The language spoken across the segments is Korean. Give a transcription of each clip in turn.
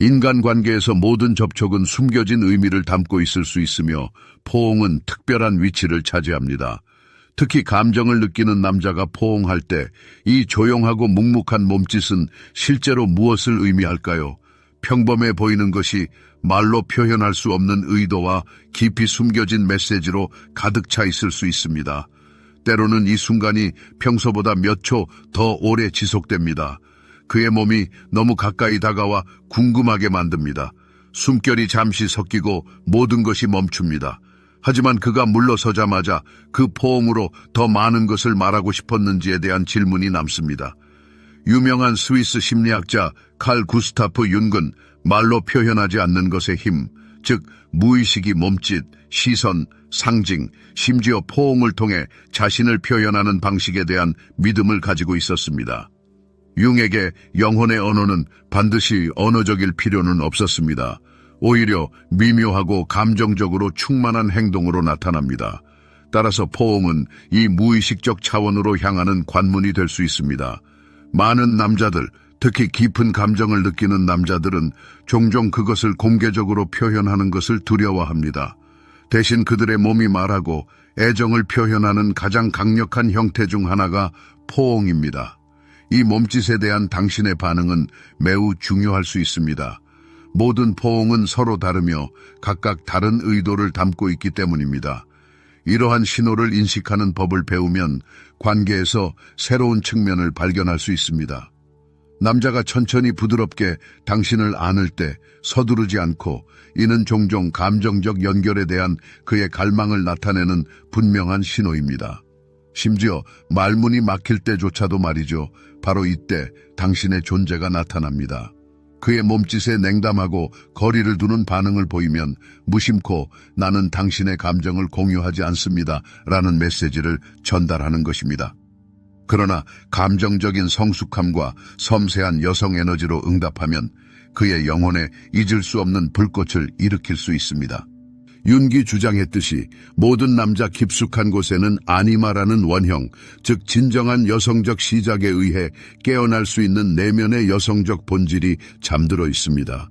인간관계에서 모든 접촉은 숨겨진 의미를 담고 있을 수 있으며 포옹은 특별한 위치를 차지합니다. 특히 감정을 느끼는 남자가 포옹할 때 이 조용하고 묵묵한 몸짓은 실제로 무엇을 의미할까요? 평범해 보이는 것이 말로 표현할 수 없는 의도와 깊이 숨겨진 메시지로 가득 차 있을 수 있습니다. 때로는 이 순간이 평소보다 몇 초 더 오래 지속됩니다. 그의 몸이 너무 가까이 다가와 궁금하게 만듭니다. 숨결이 잠시 섞이고 모든 것이 멈춥니다. 하지만 그가 물러서자마자 그 포옹으로 더 많은 것을 말하고 싶었는지에 대한 질문이 남습니다. 유명한 스위스 심리학자 칼 구스타프 융은 말로 표현하지 않는 것의 힘, 즉 무의식이 몸짓, 시선, 상징, 심지어 포옹을 통해 자신을 표현하는 방식에 대한 믿음을 가지고 있었습니다. 융에게 영혼의 언어는 반드시 언어적일 필요는 없었습니다. 오히려 미묘하고 감정적으로 충만한 행동으로 나타납니다. 따라서 포옹은 이 무의식적 차원으로 향하는 관문이 될 수 있습니다. 많은 남자들, 특히 깊은 감정을 느끼는 남자들은 종종 그것을 공개적으로 표현하는 것을 두려워합니다. 대신 그들의 몸이 말하고 애정을 표현하는 가장 강력한 형태 중 하나가 포옹입니다. 이 몸짓에 대한 당신의 반응은 매우 중요할 수 있습니다. 모든 포옹은 서로 다르며 각각 다른 의도를 담고 있기 때문입니다. 이러한 신호를 인식하는 법을 배우면 관계에서 새로운 측면을 발견할 수 있습니다. 남자가 천천히 부드럽게 당신을 안을 때 서두르지 않고, 이는 종종 감정적 연결에 대한 그의 갈망을 나타내는 분명한 신호입니다. 심지어 말문이 막힐 때조차도 말이죠. 바로 이때 당신의 존재가 나타납니다. 그의 몸짓에 냉담하고 거리를 두는 반응을 보이면 무심코 나는 당신의 감정을 공유하지 않습니다 라는 메시지를 전달하는 것입니다. 그러나 감정적인 성숙함과 섬세한 여성 에너지로 응답하면 그의 영혼에 잊을 수 없는 불꽃을 일으킬 수 있습니다. 융이 주장했듯이 모든 남자 깊숙한 곳에는 아니마라는 원형, 즉 진정한 여성적 시작에 의해 깨어날 수 있는 내면의 여성적 본질이 잠들어 있습니다.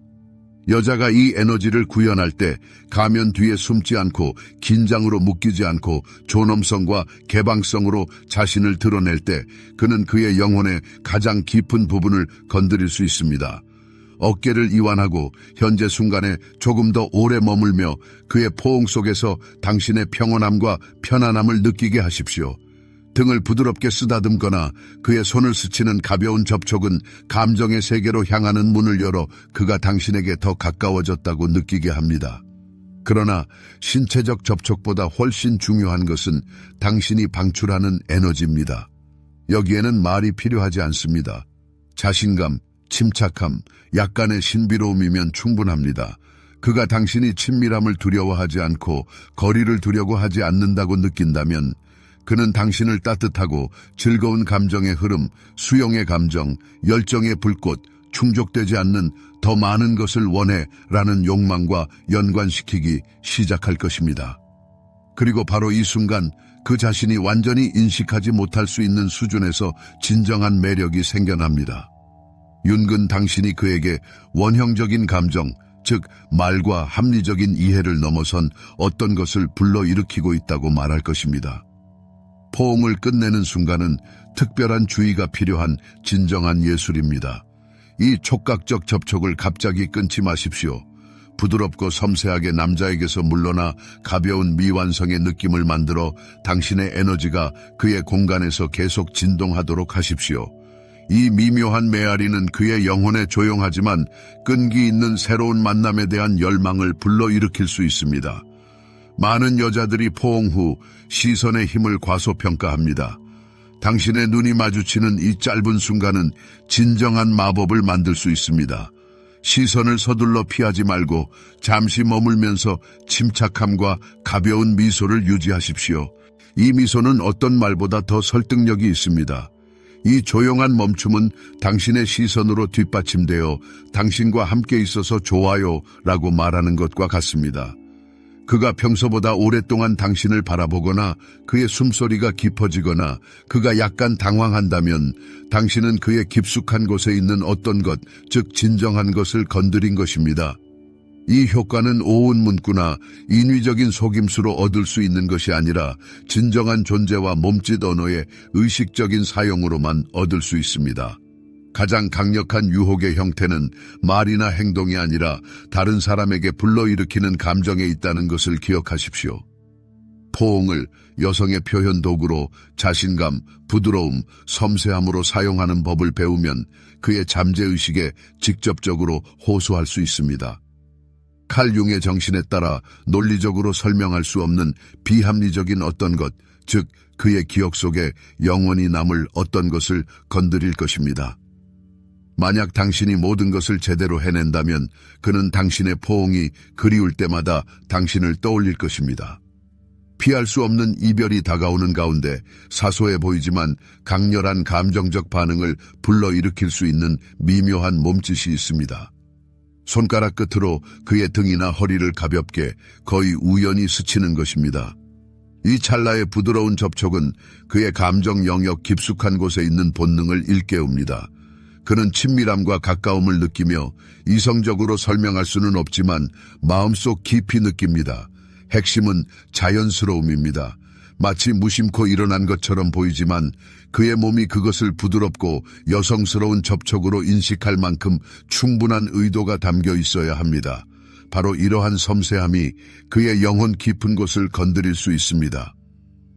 여자가 이 에너지를 구현할 때 가면 뒤에 숨지 않고 긴장으로 묶이지 않고 존엄성과 개방성으로 자신을 드러낼 때 그는 그의 영혼의 가장 깊은 부분을 건드릴 수 있습니다. 어깨를 이완하고 현재 순간에 조금 더 오래 머물며 그의 포옹 속에서 당신의 평온함과 편안함을 느끼게 하십시오. 등을 부드럽게 쓰다듬거나 그의 손을 스치는 가벼운 접촉은 감정의 세계로 향하는 문을 열어 그가 당신에게 더 가까워졌다고 느끼게 합니다. 그러나 신체적 접촉보다 훨씬 중요한 것은 당신이 방출하는 에너지입니다. 여기에는 말이 필요하지 않습니다. 자신감, 침착함, 약간의 신비로움이면 충분합니다. 그가 당신이 친밀함을 두려워하지 않고 거리를 두려고 하지 않는다고 느낀다면 그는 당신을 따뜻하고 즐거운 감정의 흐름, 수용의 감정, 열정의 불꽃, 충족되지 않는 더 많은 것을 원해 라는 욕망과 연관시키기 시작할 것입니다. 그리고 바로 이 순간 그 자신이 완전히 인식하지 못할 수 있는 수준에서 진정한 매력이 생겨납니다. 융은 당신이 그에게 원형적인 감정, 즉 말과 합리적인 이해를 넘어선 어떤 것을 불러일으키고 있다고 말할 것입니다. 포옹을 끝내는 순간은 특별한 주의가 필요한 진정한 예술입니다. 이 촉각적 접촉을 갑자기 끊지 마십시오. 부드럽고 섬세하게 남자에게서 물러나 가벼운 미완성의 느낌을 만들어 당신의 에너지가 그의 공간에서 계속 진동하도록 하십시오. 이 미묘한 메아리는 그의 영혼에 조용하지만 끈기 있는 새로운 만남에 대한 열망을 불러일으킬 수 있습니다. 많은 여자들이 포옹 후 시선의 힘을 과소평가합니다. 당신의 눈이 마주치는 이 짧은 순간은 진정한 마법을 만들 수 있습니다. 시선을 서둘러 피하지 말고 잠시 머물면서 침착함과 가벼운 미소를 유지하십시오. 이 미소는 어떤 말보다 더 설득력이 있습니다. 이 조용한 멈춤은 당신의 시선으로 뒷받침되어 당신과 함께 있어서 좋아요 라고 말하는 것과 같습니다. 그가 평소보다 오랫동안 당신을 바라보거나 그의 숨소리가 깊어지거나 그가 약간 당황한다면 당신은 그의 깊숙한 곳에 있는 어떤 것, 즉 진정한 것을 건드린 것입니다. 이 효과는 오운 문구나 인위적인 속임수로 얻을 수 있는 것이 아니라 진정한 존재와 몸짓 언어의 의식적인 사용으로만 얻을 수 있습니다. 가장 강력한 유혹의 형태는 말이나 행동이 아니라 다른 사람에게 불러일으키는 감정에 있다는 것을 기억하십시오. 포옹을 여성의 표현 도구로 자신감, 부드러움, 섬세함으로 사용하는 법을 배우면 그의 잠재의식에 직접적으로 호소할 수 있습니다. 칼 융의 정신에 따라 논리적으로 설명할 수 없는 비합리적인 어떤 것, 즉 그의 기억 속에 영원히 남을 어떤 것을 건드릴 것입니다. 만약 당신이 모든 것을 제대로 해낸다면 그는 당신의 포옹이 그리울 때마다 당신을 떠올릴 것입니다. 피할 수 없는 이별이 다가오는 가운데 사소해 보이지만 강렬한 감정적 반응을 불러일으킬 수 있는 미묘한 몸짓이 있습니다. 손가락 끝으로 그의 등이나 허리를 가볍게 거의 우연히 스치는 것입니다. 이 찰나의 부드러운 접촉은 그의 감정 영역 깊숙한 곳에 있는 본능을 일깨웁니다. 그는 친밀함과 가까움을 느끼며 이성적으로 설명할 수는 없지만 마음속 깊이 느낍니다. 핵심은 자연스러움입니다. 마치 무심코 일어난 것처럼 보이지만 그의 몸이 그것을 부드럽고 여성스러운 접촉으로 인식할 만큼 충분한 의도가 담겨 있어야 합니다. 바로 이러한 섬세함이 그의 영혼 깊은 곳을 건드릴 수 있습니다.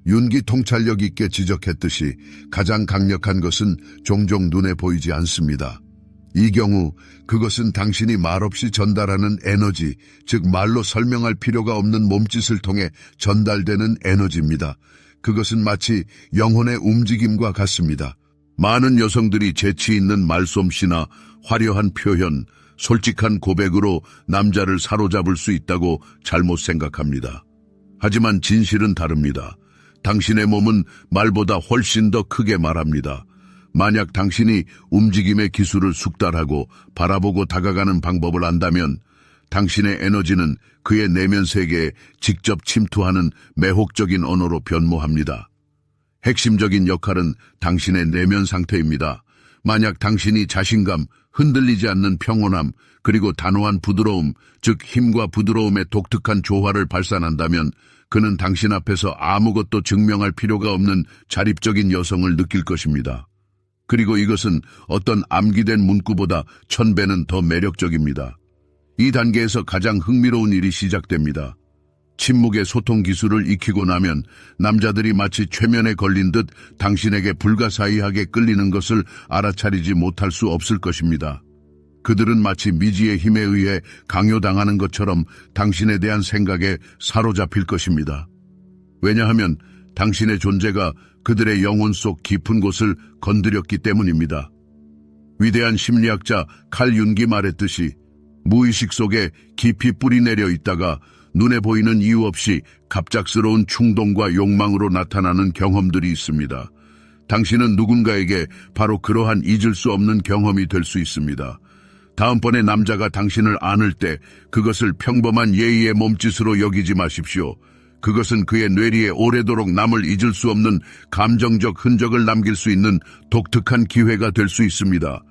윤기 통찰력 있게 지적했듯이 가장 강력한 것은 종종 눈에 보이지 않습니다. 이 경우 그것은 당신이 말없이 전달하는 에너지, 즉 말로 설명할 필요가 없는 몸짓을 통해 전달되는 에너지입니다. 그것은 마치 영혼의 움직임과 같습니다. 많은 여성들이 재치 있는 말솜씨나 화려한 표현, 솔직한 고백으로 남자를 사로잡을 수 있다고 잘못 생각합니다. 하지만 진실은 다릅니다. 당신의 몸은 말보다 훨씬 더 크게 말합니다. 만약 당신이 움직임의 기술을 숙달하고 바라보고 다가가는 방법을 안다면 당신의 에너지는 그의 내면 세계에 직접 침투하는 매혹적인 언어로 변모합니다. 핵심적인 역할은 당신의 내면 상태입니다. 만약 당신이 자신감, 흔들리지 않는 평온함, 그리고 단호한 부드러움, 즉 힘과 부드러움의 독특한 조화를 발산한다면 그는 당신 앞에서 아무것도 증명할 필요가 없는 자립적인 여성을 느낄 것입니다. 그리고 이것은 어떤 암기된 문구보다 1000배는 더 매력적입니다. 이 단계에서 가장 흥미로운 일이 시작됩니다. 침묵의 소통 기술을 익히고 나면 남자들이 마치 최면에 걸린 듯 당신에게 불가사의하게 끌리는 것을 알아차리지 못할 수 없을 것입니다. 그들은 마치 미지의 힘에 의해 강요당하는 것처럼 당신에 대한 생각에 사로잡힐 것입니다. 왜냐하면 당신의 존재가 그들의 영혼 속 깊은 곳을 건드렸기 때문입니다. 위대한 심리학자 칼 융이 말했듯이 무의식 속에 깊이 뿌리내려 있다가 눈에 보이는 이유 없이 갑작스러운 충동과 욕망으로 나타나는 경험들이 있습니다. 당신은 누군가에게 바로 그러한 잊을 수 없는 경험이 될 수 있습니다. 다음번에 남자가 당신을 안을 때 그것을 평범한 예의의 몸짓으로 여기지 마십시오. 그것은 그의 뇌리에 오래도록 남을 잊을 수 없는 감정적 흔적을 남길 수 있는 독특한 기회가 될 수 있습니다.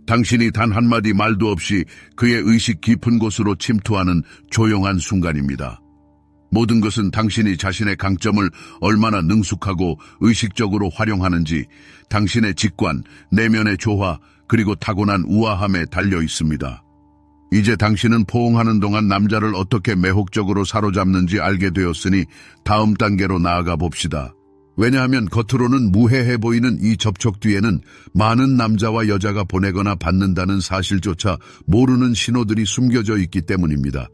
당신이 단 한마디 말도 없이 그의 의식 깊은 곳으로 침투하는 조용한 순간입니다. 모든 것은 당신이 자신의 강점을 얼마나 능숙하고 의식적으로 활용하는지, 당신의 직관, 내면의 조화, 그리고 타고난 우아함에 달려 있습니다. 이제 당신은 포옹하는 동안 남자를 어떻게 매혹적으로 사로잡는지 알게 되었으니 다음 단계로 나아가 봅시다. 왜냐하면 겉으로는 무해해 보이는 이 접촉 뒤에는 많은 남자와 여자가 보내거나 받는다는 사실조차 모르는 신호들이 숨겨져 있기 때문입니다.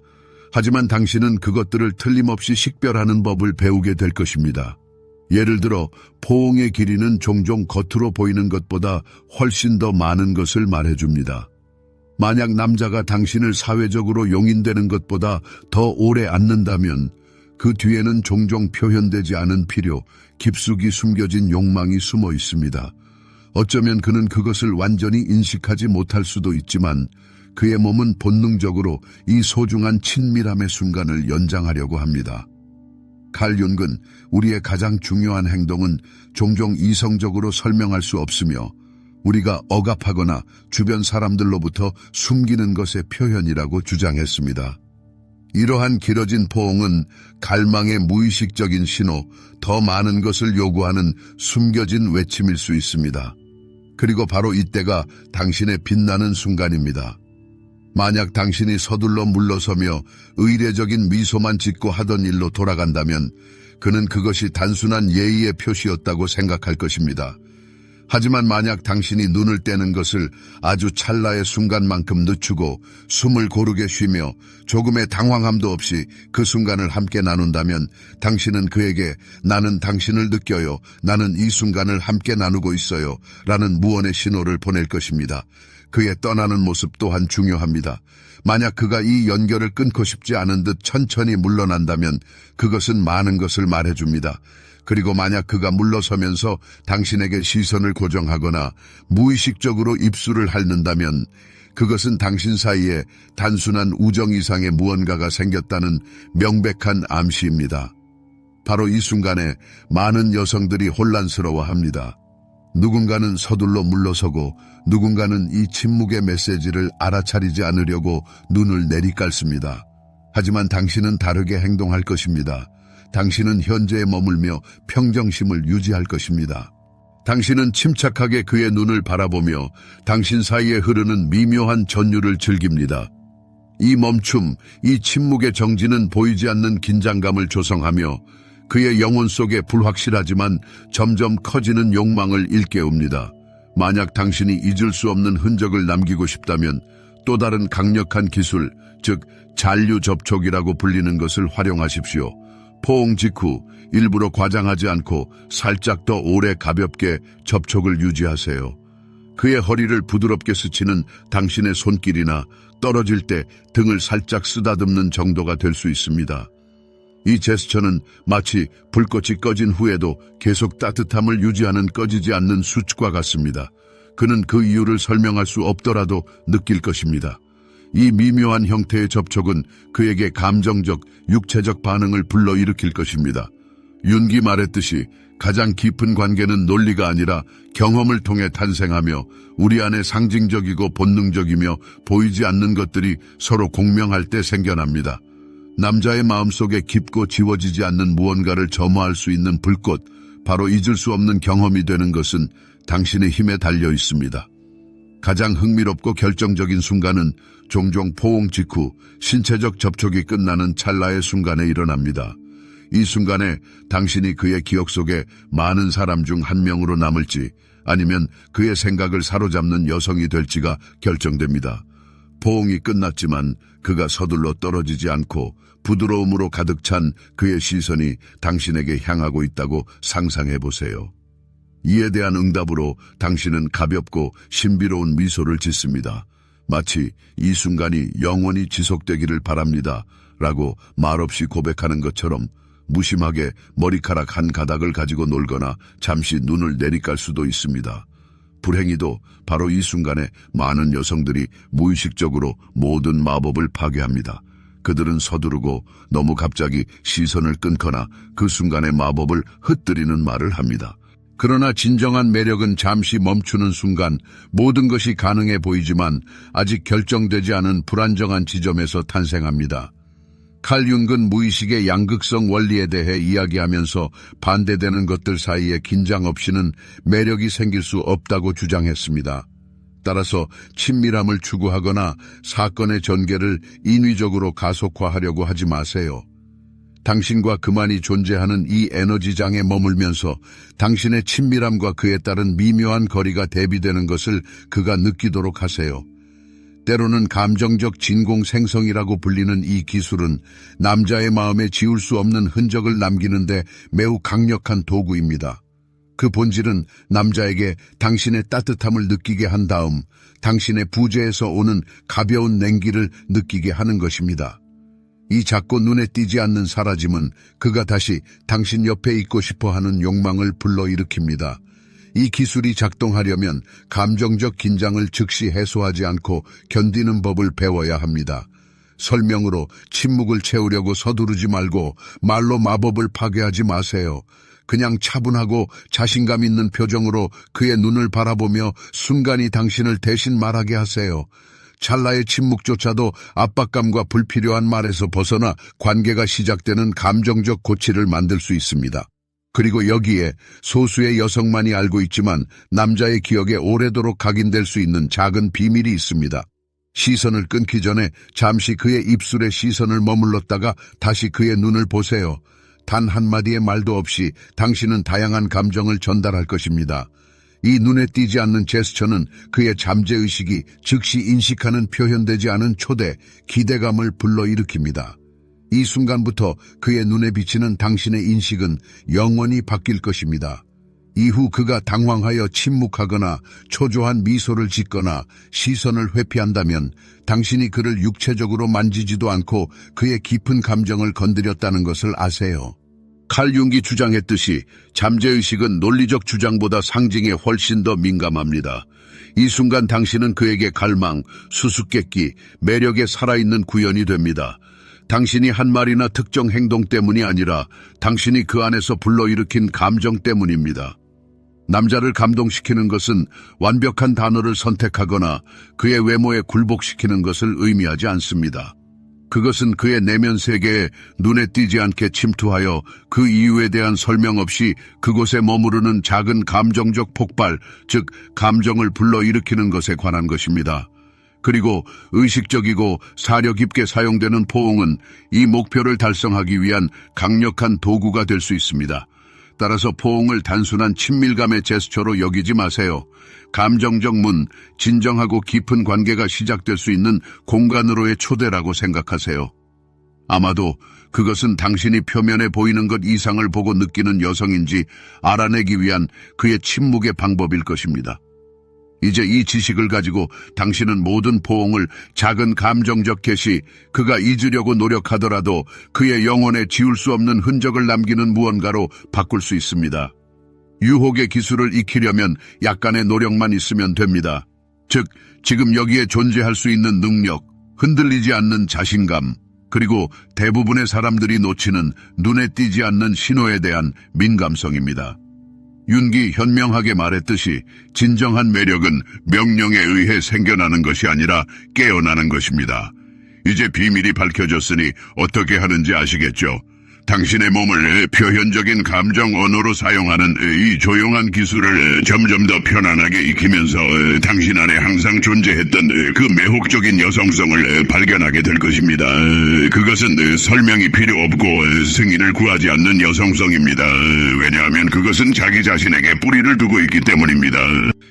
하지만 당신은 그것들을 틀림없이 식별하는 법을 배우게 될 것입니다. 예를 들어 포옹의 길이는 종종 겉으로 보이는 것보다 훨씬 더 많은 것을 말해줍니다. 만약 남자가 당신을 사회적으로 용인되는 것보다 더 오래 안는다면 그 뒤에는 종종 표현되지 않은 필요, 깊숙이 숨겨진 욕망이 숨어 있습니다. 어쩌면 그는 그것을 완전히 인식하지 못할 수도 있지만 그의 몸은 본능적으로 이 소중한 친밀함의 순간을 연장하려고 합니다. 칼 융은 우리의 가장 중요한 행동은 종종 이성적으로 설명할 수 없으며 우리가 억압하거나 주변 사람들로부터 숨기는 것의 표현이라고 주장했습니다. 이러한 길어진 포옹은 갈망의 무의식적인 신호, 더 많은 것을 요구하는 숨겨진 외침일 수 있습니다. 그리고 바로 이때가 당신의 빛나는 순간입니다. 만약 당신이 서둘러 물러서며 의례적인 미소만 짓고 하던 일로 돌아간다면 그는 그것이 단순한 예의의 표시였다고 생각할 것입니다. 하지만 만약 당신이 눈을 떼는 것을 아주 찰나의 순간만큼 늦추고 숨을 고르게 쉬며 조금의 당황함도 없이 그 순간을 함께 나눈다면 당신은 그에게 나는 당신을 느껴요. 나는 이 순간을 함께 나누고 있어요. 라는 무언의 신호를 보낼 것입니다. 그의 떠나는 모습 또한 중요합니다. 만약 그가 이 연결을 끊고 싶지 않은 듯 천천히 물러난다면 그것은 많은 것을 말해줍니다. 그리고 만약 그가 물러서면서 당신에게 시선을 고정하거나 무의식적으로 입술을 핥는다면 그것은 당신 사이에 단순한 우정 이상의 무언가가 생겼다는 명백한 암시입니다. 바로 이 순간에 많은 여성들이 혼란스러워합니다. 누군가는 서둘러 물러서고 누군가는 이 침묵의 메시지를 알아차리지 않으려고 눈을 내리깔습니다. 하지만 당신은 다르게 행동할 것입니다. 당신은 현재에 머물며 평정심을 유지할 것입니다. 당신은 침착하게 그의 눈을 바라보며 당신 사이에 흐르는 미묘한 전율을 즐깁니다. 이 멈춤, 이 침묵의 정지는 보이지 않는 긴장감을 조성하며 그의 영혼 속에 불확실하지만 점점 커지는 욕망을 일깨웁니다. 만약 당신이 잊을 수 없는 흔적을 남기고 싶다면 또 다른 강력한 기술, 즉 잔류 접촉이라고 불리는 것을 활용하십시오. 포옹 직후 일부러 과장하지 않고 살짝 더 오래 가볍게 접촉을 유지하세요. 그의 허리를 부드럽게 스치는 당신의 손길이나 떨어질 때 등을 살짝 쓰다듬는 정도가 될 수 있습니다. 이 제스처는 마치 불꽃이 꺼진 후에도 계속 따뜻함을 유지하는 꺼지지 않는 수축과 같습니다. 그는 그 이유를 설명할 수 없더라도 느낄 것입니다. 이 미묘한 형태의 접촉은 그에게 감정적, 육체적 반응을 불러일으킬 것입니다. 윤기 말했듯이 가장 깊은 관계는 논리가 아니라 경험을 통해 탄생하며 우리 안에 상징적이고 본능적이며 보이지 않는 것들이 서로 공명할 때 생겨납니다. 남자의 마음속에 깊고 지워지지 않는 무언가를 점화할 수 있는 불꽃, 바로 잊을 수 없는 경험이 되는 것은 당신의 힘에 달려 있습니다. 가장 흥미롭고 결정적인 순간은 종종 포옹 직후 신체적 접촉이 끝나는 찰나의 순간에 일어납니다. 이 순간에 당신이 그의 기억 속에 많은 사람 중 한 명으로 남을지 아니면 그의 생각을 사로잡는 여성이 될지가 결정됩니다. 포옹이 끝났지만 그가 서둘러 떨어지지 않고 부드러움으로 가득 찬 그의 시선이 당신에게 향하고 있다고 상상해 보세요. 이에 대한 응답으로 당신은 가볍고 신비로운 미소를 짓습니다. 마치 이 순간이 영원히 지속되기를 바랍니다. 라고 말없이 고백하는 것처럼 무심하게 머리카락 한 가닥을 가지고 놀거나 잠시 눈을 내리깔 수도 있습니다. 불행히도 바로 이 순간에 많은 여성들이 무의식적으로 모든 마법을 파괴합니다. 그들은 서두르고 너무 갑자기 시선을 끊거나 그 순간의 마법을 흩뜨리는 말을 합니다. 그러나 진정한 매력은 잠시 멈추는 순간 모든 것이 가능해 보이지만 아직 결정되지 않은 불안정한 지점에서 탄생합니다. 칼 융은 무의식의 양극성 원리에 대해 이야기하면서 반대되는 것들 사이에 긴장 없이는 매력이 생길 수 없다고 주장했습니다. 따라서 친밀함을 추구하거나 사건의 전개를 인위적으로 가속화하려고 하지 마세요. 당신과 그만이 존재하는 이 에너지장에 머물면서 당신의 친밀함과 그에 따른 미묘한 거리가 대비되는 것을 그가 느끼도록 하세요. 때로는 감정적 진공생성이라고 불리는 이 기술은 남자의 마음에 지울 수 없는 흔적을 남기는데 매우 강력한 도구입니다. 그 본질은 남자에게 당신의 따뜻함을 느끼게 한 다음 당신의 부재에서 오는 가벼운 냉기를 느끼게 하는 것입니다. 이 작고 눈에 띄지 않는 사라짐은 그가 다시 당신 옆에 있고 싶어 하는 욕망을 불러일으킵니다. 이 기술이 작동하려면 감정적 긴장을 즉시 해소하지 않고 견디는 법을 배워야 합니다. 설명으로 침묵을 채우려고 서두르지 말고 말로 마법을 파괴하지 마세요. 그냥 차분하고 자신감 있는 표정으로 그의 눈을 바라보며 순간이 당신을 대신 말하게 하세요. 찰나의 침묵조차도 압박감과 불필요한 말에서 벗어나 관계가 시작되는 감정적 고치를 만들 수 있습니다. 그리고 여기에 소수의 여성만이 알고 있지만 남자의 기억에 오래도록 각인될 수 있는 작은 비밀이 있습니다. 시선을 끊기 전에 잠시 그의 입술에 시선을 머물렀다가 다시 그의 눈을 보세요. 단 한마디의 말도 없이 당신은 다양한 감정을 전달할 것입니다. 이 눈에 띄지 않는 제스처는 그의 잠재의식이 즉시 인식하는 표현되지 않은 초대, 기대감을 불러일으킵니다. 이 순간부터 그의 눈에 비치는 당신의 인식은 영원히 바뀔 것입니다. 이후 그가 당황하여 침묵하거나 초조한 미소를 짓거나 시선을 회피한다면 당신이 그를 육체적으로 만지지도 않고 그의 깊은 감정을 건드렸다는 것을 아세요. 칼 융이 주장했듯이 잠재의식은 논리적 주장보다 상징에 훨씬 더 민감합니다. 이 순간 당신은 그에게 갈망, 수수께끼, 매력에 살아있는 구현이 됩니다. 당신이 한 말이나 특정 행동 때문이 아니라 당신이 그 안에서 불러일으킨 감정 때문입니다. 남자를 감동시키는 것은 완벽한 단어를 선택하거나 그의 외모에 굴복시키는 것을 의미하지 않습니다. 그것은 그의 내면 세계에 눈에 띄지 않게 침투하여 그 이유에 대한 설명 없이 그곳에 머무르는 작은 감정적 폭발, 즉 감정을 불러일으키는 것에 관한 것입니다. 그리고 의식적이고 사려 깊게 사용되는 포옹은 이 목표를 달성하기 위한 강력한 도구가 될 수 있습니다. 따라서 포옹을 단순한 친밀감의 제스처로 여기지 마세요. 감정적 문, 진정하고 깊은 관계가 시작될 수 있는 공간으로의 초대라고 생각하세요. 아마도 그것은 당신이 표면에 보이는 것 이상을 보고 느끼는 여성인지 알아내기 위한 그의 침묵의 방법일 것입니다. 이제 이 지식을 가지고 당신은 모든 포옹을 작은 감정적 개시, 그가 잊으려고 노력하더라도 그의 영혼에 지울 수 없는 흔적을 남기는 무언가로 바꿀 수 있습니다. 유혹의 기술을 익히려면 약간의 노력만 있으면 됩니다. 즉, 지금 여기에 존재할 수 있는 능력, 흔들리지 않는 자신감, 그리고 대부분의 사람들이 놓치는 눈에 띄지 않는 신호에 대한 민감성입니다. 윤기 현명하게 말했듯이 진정한 매력은 명령에 의해 생겨나는 것이 아니라 깨어나는 것입니다. 이제 비밀이 밝혀졌으니 어떻게 하는지 아시겠죠? 당신의 몸을 표현적인 감정 언어로 사용하는 이 조용한 기술을 점점 더 편안하게 익히면서 당신 안에 항상 존재했던 그 매혹적인 여성성을 발견하게 될 것입니다. 그것은 설명이 필요 없고 승인을 구하지 않는 여성성입니다. 왜냐하면 그것은 자기 자신에게 뿌리를 두고 있기 때문입니다.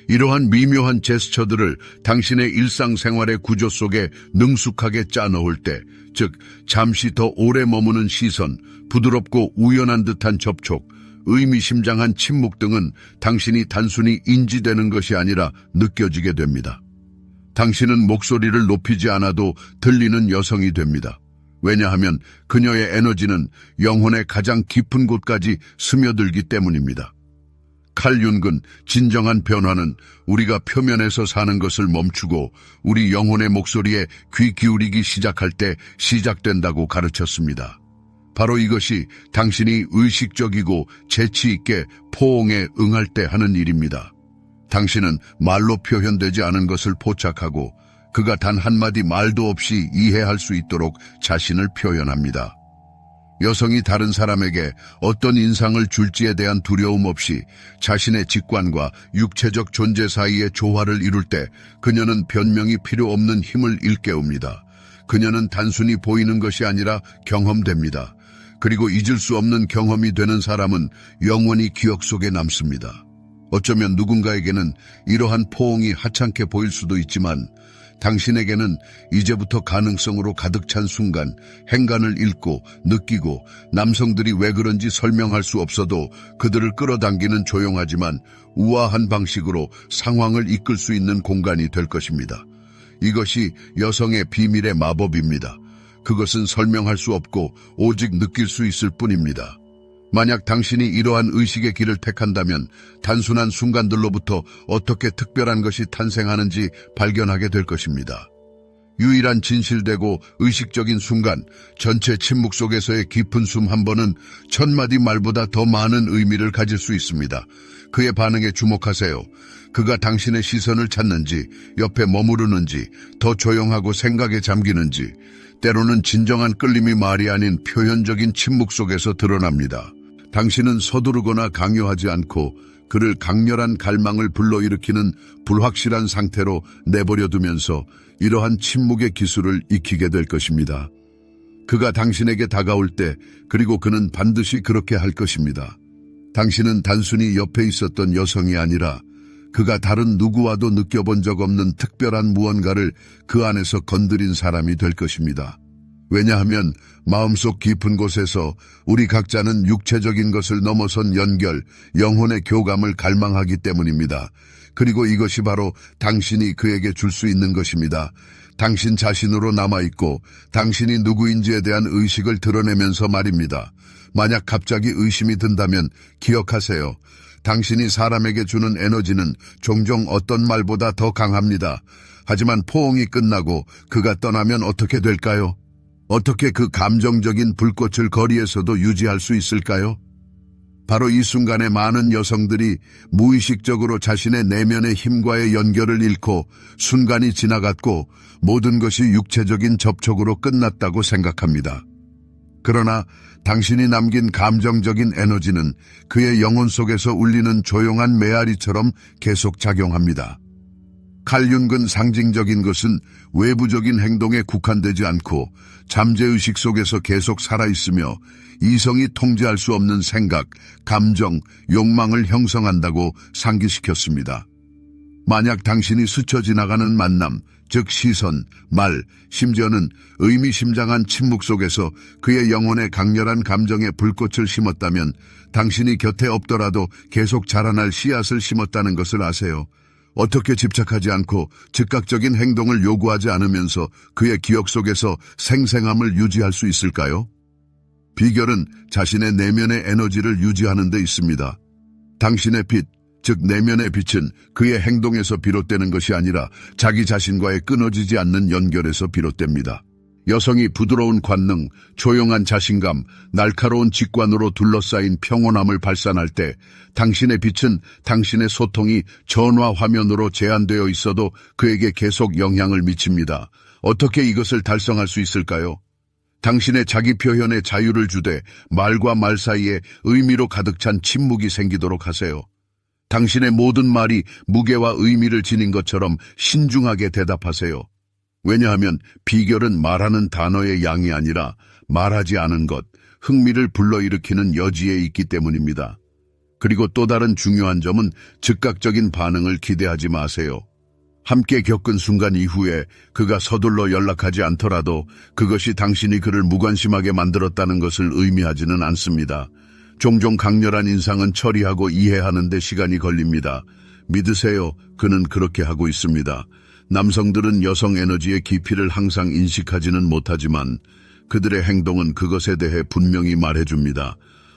이러한 미묘한 제스처들을 당신의 일상생활의 구조 속에 능숙하게 짜넣을 때, 즉 잠시 더 오래 머무는 시선, 부드럽고 우연한 듯한 접촉, 의미심장한 침묵 등은 당신이 단순히 인지되는 것이 아니라 느껴지게 됩니다. 당신은 목소리를 높이지 않아도 들리는 여성이 됩니다. 왜냐하면 그녀의 에너지는 영혼의 가장 깊은 곳까지 스며들기 때문입니다. 칼 융은 진정한 변화는 우리가 표면에서 사는 것을 멈추고 우리 영혼의 목소리에 귀 기울이기 시작할 때 시작된다고 가르쳤습니다. 바로 이것이 당신이 의식적이고 재치 있게 포옹에 응할 때 하는 일입니다. 당신은 말로 표현되지 않은 것을 포착하고 그가 단 한마디 말도 없이 이해할 수 있도록 자신을 표현합니다. 여성이 다른 사람에게 어떤 인상을 줄지에 대한 두려움 없이 자신의 직관과 육체적 존재 사이의 조화를 이룰 때 그녀는 변명이 필요 없는 힘을 일깨웁니다. 그녀는 단순히 보이는 것이 아니라 경험됩니다. 그리고 잊을 수 없는 경험이 되는 사람은 영원히 기억 속에 남습니다. 어쩌면 누군가에게는 이러한 포옹이 하찮게 보일 수도 있지만 당신에게는 이제부터 가능성으로 가득 찬 순간, 행간을 읽고 느끼고 남성들이 왜 그런지 설명할 수 없어도 그들을 끌어당기는 조용하지만 우아한 방식으로 상황을 이끌 수 있는 공간이 될 것입니다. 이것이 여성의 비밀의 마법입니다. 그것은 설명할 수 없고 오직 느낄 수 있을 뿐입니다. 만약 당신이 이러한 의식의 길을 택한다면 단순한 순간들로부터 어떻게 특별한 것이 탄생하는지 발견하게 될 것입니다. 유일한 진실되고 의식적인 순간, 전체 침묵 속에서의 깊은 숨 한 번은 1000마디 말보다 더 많은 의미를 가질 수 있습니다. 그의 반응에 주목하세요. 그가 당신의 시선을 찾는지, 옆에 머무르는지, 더 조용하고 생각에 잠기는지, 때로는 진정한 끌림이 말이 아닌 표현적인 침묵 속에서 드러납니다. 당신은 서두르거나 강요하지 않고 그를 강렬한 갈망을 불러일으키는 불확실한 상태로 내버려 두면서 이러한 침묵의 기술을 익히게 될 것입니다. 그가 당신에게 다가올 때, 그리고 그는 반드시 그렇게 할 것입니다. 당신은 단순히 옆에 있었던 여성이 아니라 그가 다른 누구와도 느껴본 적 없는 특별한 무언가를 그 안에서 건드린 사람이 될 것입니다. 왜냐하면 마음속 깊은 곳에서 우리 각자는 육체적인 것을 넘어선 연결, 영혼의 교감을 갈망하기 때문입니다. 그리고 이것이 바로 당신이 그에게 줄 수 있는 것입니다. 당신 자신으로 남아있고 당신이 누구인지에 대한 의식을 드러내면서 말입니다. 만약 갑자기 의심이 든다면 기억하세요. 당신이 사람에게 주는 에너지는 종종 어떤 말보다 더 강합니다. 하지만 포옹이 끝나고 그가 떠나면 어떻게 될까요? 어떻게 그 감정적인 불꽃을 거리에서도 유지할 수 있을까요? 바로 이 순간에 많은 여성들이 무의식적으로 자신의 내면의 힘과의 연결을 잃고 순간이 지나갔고 모든 것이 육체적인 접촉으로 끝났다고 생각합니다. 그러나 당신이 남긴 감정적인 에너지는 그의 영혼 속에서 울리는 조용한 메아리처럼 계속 작용합니다. 칼융은 상징적인 것은 외부적인 행동에 국한되지 않고 잠재의식 속에서 계속 살아있으며 이성이 통제할 수 없는 생각, 감정, 욕망을 형성한다고 상기시켰습니다. 만약 당신이 스쳐 지나가는 만남, 즉 시선, 말, 심지어는 의미심장한 침묵 속에서 그의 영혼에 강렬한 감정의 불꽃을 심었다면 당신이 곁에 없더라도 계속 자라날 씨앗을 심었다는 것을 아세요. 어떻게 집착하지 않고 즉각적인 행동을 요구하지 않으면서 그의 기억 속에서 생생함을 유지할 수 있을까요? 비결은 자신의 내면의 에너지를 유지하는 데 있습니다. 당신의 빛, 즉 내면의 빛은 그의 행동에서 비롯되는 것이 아니라 자기 자신과의 끊어지지 않는 연결에서 비롯됩니다. 여성이 부드러운 관능, 조용한 자신감, 날카로운 직관으로 둘러싸인 평온함을 발산할 때 당신의 빛은 당신의 소통이 전화 화면으로 제한되어 있어도 그에게 계속 영향을 미칩니다. 어떻게 이것을 달성할 수 있을까요? 당신의 자기 표현에 자유를 주되 말과 말 사이에 의미로 가득 찬 침묵이 생기도록 하세요. 당신의 모든 말이 무게와 의미를 지닌 것처럼 신중하게 대답하세요. 왜냐하면 비결은 말하는 단어의 양이 아니라 말하지 않은 것, 흥미를 불러일으키는 여지에 있기 때문입니다. 그리고 또 다른 중요한 점은 즉각적인 반응을 기대하지 마세요. 함께 겪은 순간 이후에 그가 서둘러 연락하지 않더라도 그것이 당신이 그를 무관심하게 만들었다는 것을 의미하지는 않습니다. 종종 강렬한 인상은 처리하고 이해하는 데 시간이 걸립니다. 믿으세요. 그는 그렇게 하고 있습니다. 남성들은 여성 에너지의 깊이를 항상 인식하지는 못하지만 그들의 행동은 그것에 대해 분명히 말해줍니다.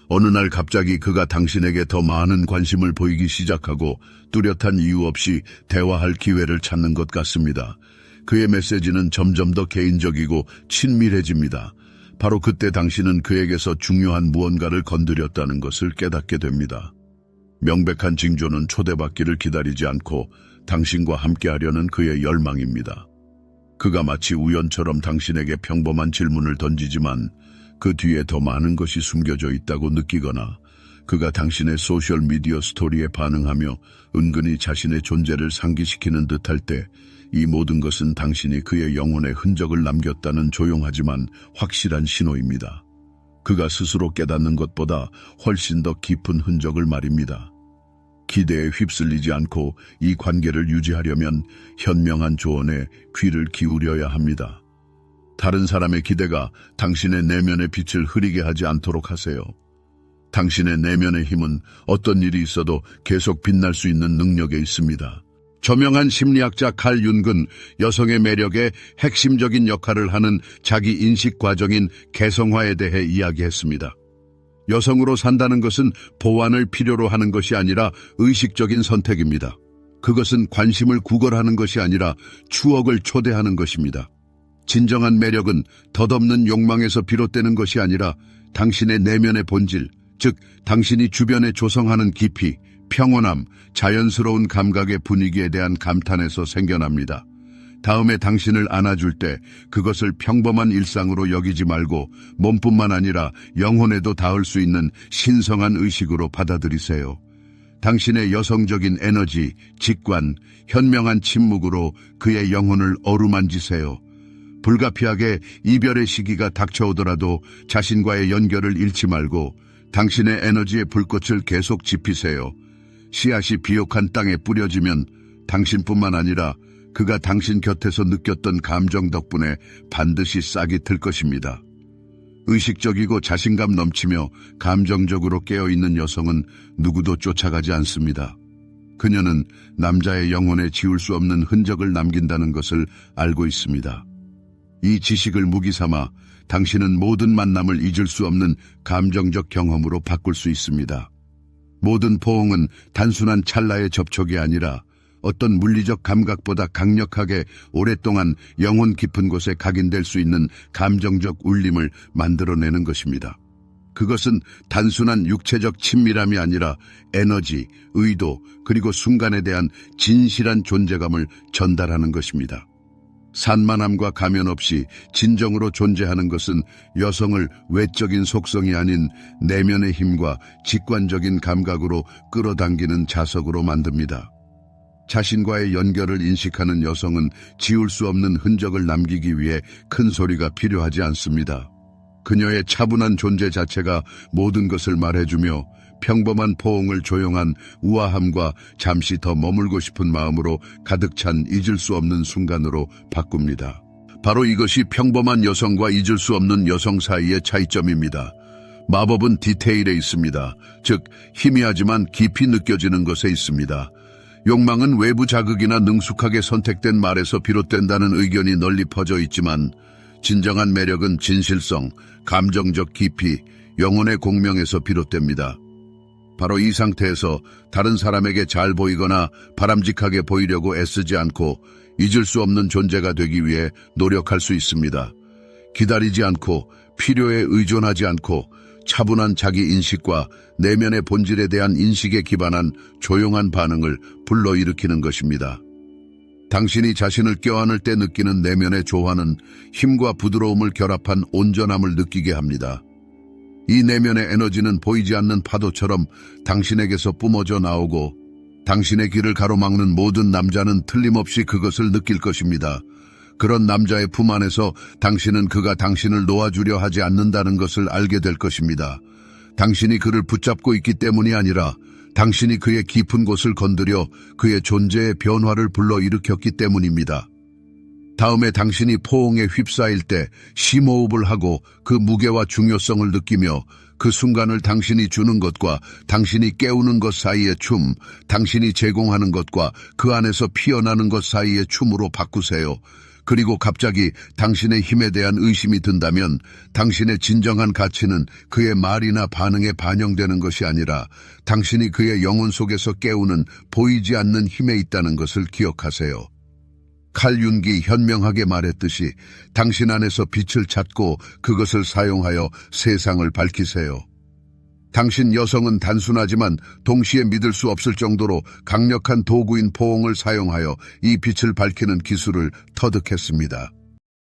어느 날 갑자기 그가 당신에게 더 많은 관심을 보이기 시작하고 뚜렷한 이유 없이 대화할 기회를 찾는 것 같습니다. 그의 메시지는 점점 더 개인적이고 친밀해집니다. 바로 그때 당신은 그에게서 중요한 무언가를 건드렸다는 것을 깨닫게 됩니다. 명백한 징조는 초대받기를 기다리지 않고 당신과 함께하려는 그의 열망입니다. 그가 마치 우연처럼 당신에게 평범한 질문을 던지지만 그 뒤에 더 많은 것이 숨겨져 있다고 느끼거나 그가 당신의 소셜미디어 스토리에 반응하며 은근히 자신의 존재를 상기시키는 듯할 때 이 모든 것은 당신이 그의 영혼에 흔적을 남겼다는 조용하지만 확실한 신호입니다. 그가 스스로 깨닫는 것보다 훨씬 더 깊은 흔적을 말입니다. 기대에 휩쓸리지 않고 이 관계를 유지하려면 현명한 조언에 귀를 기울여야 합니다. 다른 사람의 기대가 당신의 내면의 빛을 흐리게 하지 않도록 하세요. 당신의 내면의 힘은 어떤 일이 있어도 계속 빛날 수 있는 능력에 있습니다. 저명한 심리학자 칼 융은 여성의 매력에 핵심적인 역할을 하는 자기 인식 과정인 개성화에 대해 이야기했습니다. 여성으로 산다는 것은 보완을 필요로 하는 것이 아니라 의식적인 선택입니다. 그것은 관심을 구걸하는 것이 아니라 추억을 초대하는 것입니다. 진정한 매력은 덧없는 욕망에서 비롯되는 것이 아니라 당신의 내면의 본질, 즉 당신이 주변에 조성하는 깊이, 평온함, 자연스러운 감각의 분위기에 대한 감탄에서 생겨납니다. 다음에 당신을 안아줄 때 그것을 평범한 일상으로 여기지 말고 몸뿐만 아니라 영혼에도 닿을 수 있는 신성한 의식으로 받아들이세요. 당신의 여성적인 에너지, 직관, 현명한 침묵으로 그의 영혼을 어루만지세요. 불가피하게 이별의 시기가 닥쳐오더라도 자신과의 연결을 잃지 말고 당신의 에너지의 불꽃을 계속 지피세요. 씨앗이 비옥한 땅에 뿌려지면 당신뿐만 아니라 그가 당신 곁에서 느꼈던 감정 덕분에 반드시 싹이 틀 것입니다. 의식적이고 자신감 넘치며 감정적으로 깨어있는 여성은 누구도 쫓아가지 않습니다. 그녀는 남자의 영혼에 지울 수 없는 흔적을 남긴다는 것을 알고 있습니다. 이 지식을 무기 삼아 당신은 모든 만남을 잊을 수 없는 감정적 경험으로 바꿀 수 있습니다. 모든 포옹은 단순한 찰나의 접촉이 아니라 어떤 물리적 감각보다 강력하게 오랫동안 영혼 깊은 곳에 각인될 수 있는 감정적 울림을 만들어내는 것입니다. 그것은 단순한 육체적 친밀함이 아니라 에너지, 의도, 그리고 순간에 대한 진실한 존재감을 전달하는 것입니다. 산만함과 가면 없이 진정으로 존재하는 것은 여성을 외적인 속성이 아닌 내면의 힘과 직관적인 감각으로 끌어당기는 자석으로 만듭니다. 자신과의 연결을 인식하는 여성은 지울 수 없는 흔적을 남기기 위해 큰 소리가 필요하지 않습니다. 그녀의 차분한 존재 자체가 모든 것을 말해주며 평범한 포옹을 조용한 우아함과 잠시 더 머물고 싶은 마음으로 가득 찬 잊을 수 없는 순간으로 바꿉니다. 바로 이것이 평범한 여성과 잊을 수 없는 여성 사이의 차이점입니다. 마법은 디테일에 있습니다. 즉, 희미하지만 깊이 느껴지는 것에 있습니다. 욕망은 외부 자극이나 능숙하게 선택된 말에서 비롯된다는 의견이 널리 퍼져 있지만 진정한 매력은 진실성, 감정적 깊이, 영혼의 공명에서 비롯됩니다. 바로 이 상태에서 다른 사람에게 잘 보이거나 바람직하게 보이려고 애쓰지 않고 잊을 수 없는 존재가 되기 위해 노력할 수 있습니다. 기다리지 않고 필요에 의존하지 않고 차분한 자기 인식과 내면의 본질에 대한 인식에 기반한 조용한 반응을 불러일으키는 것입니다. 당신이 자신을 껴안을 때 느끼는 내면의 조화는 힘과 부드러움을 결합한 온전함을 느끼게 합니다. 이 내면의 에너지는 보이지 않는 파도처럼 당신에게서 뿜어져 나오고 당신의 길을 가로막는 모든 남자는 틀림없이 그것을 느낄 것입니다. 그런 남자의 품 안에서 당신은 그가 당신을 놓아주려 하지 않는다는 것을 알게 될 것입니다. 당신이 그를 붙잡고 있기 때문이 아니라 당신이 그의 깊은 곳을 건드려 그의 존재의 변화를 불러일으켰기 때문입니다. 다음에 당신이 포옹에 휩싸일 때 심호흡을 하고 그 무게와 중요성을 느끼며 그 순간을 당신이 주는 것과 당신이 깨우는 것 사이의 춤, 당신이 제공하는 것과 그 안에서 피어나는 것 사이의 춤으로 바꾸세요. 그리고 갑자기 당신의 힘에 대한 의심이 든다면 당신의 진정한 가치는 그의 말이나 반응에 반영되는 것이 아니라 당신이 그의 영혼 속에서 깨우는 보이지 않는 힘에 있다는 것을 기억하세요. 칼 융기 현명하게 말했듯이 당신 안에서 빛을 찾고 그것을 사용하여 세상을 밝히세요. 당신 여성은 단순하지만 동시에 믿을 수 없을 정도로 강력한 도구인 포옹을 사용하여 이 빛을 밝히는 기술을 터득했습니다.